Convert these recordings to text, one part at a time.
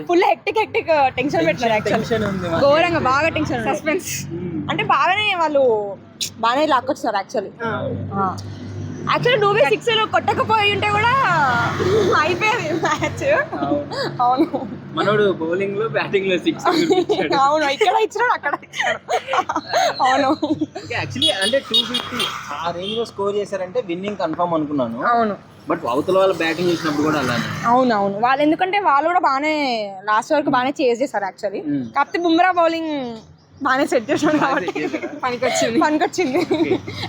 Full hectic tension పెట్టినారు actually, ఘోరంగా బాగా టెన్షన్, సస్పెన్స్. అంటే బాగానే వాళ్ళు బాగానే లాక్కొచ్చారు యాక్చువల్లీ. 2v6 కొట్టకపోయి ఉంటే కూడా అయిపోయేది మ్యాచ్. అవును, మనోడు బౌలింగ్ లో బ్యాటింగ్ లో 6. అవును, ఇక్కడ ఇచ్చినాడు అక్కడ ఇచ్చాడు. అవును, యాక్చువల్లీ అంటే 250 ఆ రేంజ్ లో స్కోర్ చేశారంటే విన్నింగ్ కన్ఫర్మ్ అనుకున్నాను. అవును, బట్ అవతల వాళ్ళు బ్యాటింగ్ చేసినప్పుడు కూడా అలానే. అవునవును, వాళ్ళు ఎందుకంటే వాళ్ళు కూడా బాగానే లాస్ట్ వరకు బాగానే చేజ్ చేశారు యాక్చువల్లీ. కాకపోతే బుమ్రా బౌలింగ్ బాగానే సెట్ చేసాడు కాబట్టి పనికొచ్చింది.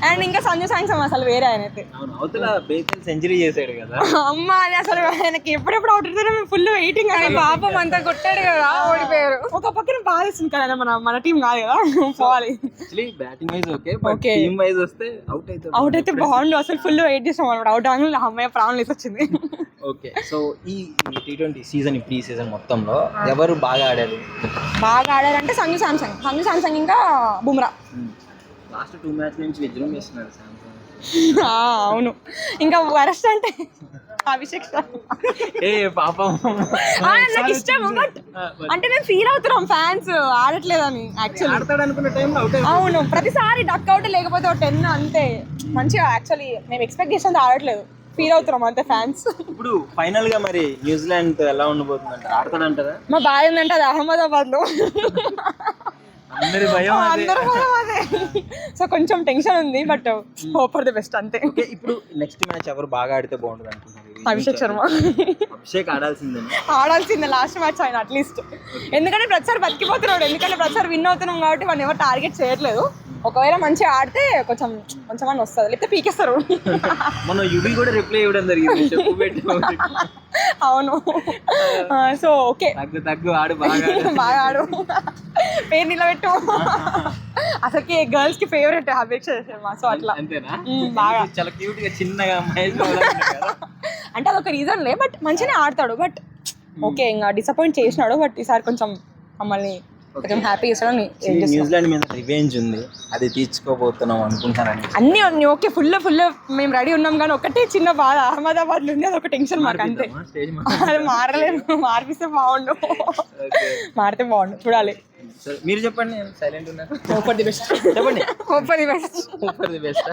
అండ్ ఇంకా సంజు సామ్సన్ అసలు వేరే ఆయన అయితే. అవతల బేసిల్ సెంచరీ చేశాడు కదా అమ్మ, అది అసలు ఆయనకి ఎప్పుడెప్పుడు అవుట్ అవుతుందో మేము ఫుల్ వెయిటింగ్. పాపం అంతా కొట్టాడు కదా, ఓడిపోయారు. ఒక పక్కన బాగా ఇస్తుంది కదా, మన టీం కాదు కదా పోవాలి. Batting wise okay, team wise వస్తే అవుట్ అయితే బాగుండు. అసలు ఫుల్ వెయిట్ చేసాం అనమాట. అవుట్ అవ్వగానే అమ్మాయి ప్రాణం లేసి వచ్చింది. ఓకే, సో ఈ T20 సీజన్ ప్రీ సీజన్ మొత్తంలో ఎవరు బాగా ఆడారు? అంటే సంజు సామ్సంగ్ ఇంకా బుమ్రా. లాస్ట్ 2 మ్యాచ్ నుంచి విజృంభిస్తున్నారు సామ్సంగ్. అవును, ఇంకా వరస్ట్ అంటే అభిషేక్ పాపం నాకు ఇష్టం. బట్ అంటే నేను ఫీల్ అవుతున్నాం ఫ్యాన్స్ ఆడట్లేదని యాక్చువల్లీ. ఆడతాడు అనుకున్న టైంలో అవుట్. అవును, ప్రతిసారి డక్ అవుట్ లేకపోతే 10 అంతే మంచిగా. యాక్చువల్లీ మేము ఎక్స్పెక్ట్ చేసినంత ఆడట్లేదు, ఫీల్ అవుతున్నాం అంతే ఫ్యాన్స్. ఇప్పుడు ఫైనల్ గా మరి న్యూజిలాండ్ ఎలా ఉండబోతుందంట? ఆడతాడంటారా? మా బాయ్ ఉందంటే అది అహ్మదాబాద్ లో, అందరి భయం అదే. సో కొంచెం టెన్షన్ ఉంది, but hope for the best అంతే. ఇప్పుడు నెక్స్ట్ మ్యాచ్ ఎవరు బాగా ఆడితే బాగుంటుంది అనుకుంటున్నారు? అభిషేక్ శర్మ. అభిషేక్ ఆడాల్సిందే లాస్ట్ మ్యాచ్ ఆయన అట్లీస్ట్. ఎందుకంటే ప్రతిసారి బతికిపోతున్నాడు, ఎందుకంటే ప్రతిసారి విన్ అవుతున్నాం కాబట్టి వాళ్ళు ఎవరు టార్గెట్ చేయట్లేదు. ఒకవేళ మంచిగా ఆడితే కొంచెం అని వస్తుంది, లేకపోతే పీకేస్తారు. మనం యువి కూడా రిప్లై ఇవ్వడం జరిగింది. అవును, సో ఓకే, తగ్గు ఆడు, బాగా ఆడు, పేరు నిలబెట్టు. అసలుకి గర్ల్స్ కి ఫేవరెట్ అభిషేక్ శర్మ. సో అట్లా బాగా చాలా క్యూట్ గా చిన్నగా అంటే అదొక రీజన్ లే, బట్ మంచిగానే ఆడతాడు. బట్ ఓకే, ఇంకా డిసప్పాయింట్ చేసినాడు. బట్ ఈసారి కొంచెం మమ్మల్ని కొంచెం హ్యాపీ చేస్తాడని. న్యూజిలాండ్ మీద రివెంజ్ ఉంది, అది తీర్చుకోబోతున్నాం అనుకుంటారని. అన్ని ఓకే, ఫుల్ మేము రెడీ ఉన్నాం. కానీ ఒకటే చిన్న బాధ, అహ్మదాబాద్ లో ఉంది, అది ఒక టెన్షన్ మాకు అంతే. అది మారలేదు, మార్పిస్తే బాగుండు, మారితే బాగుండు, చూడాలి. మీరు చెప్పండి, సైలెంట్ ఉన్నారు. Hope for the best. చెప్పండి. Hope for the best. Hope for the best.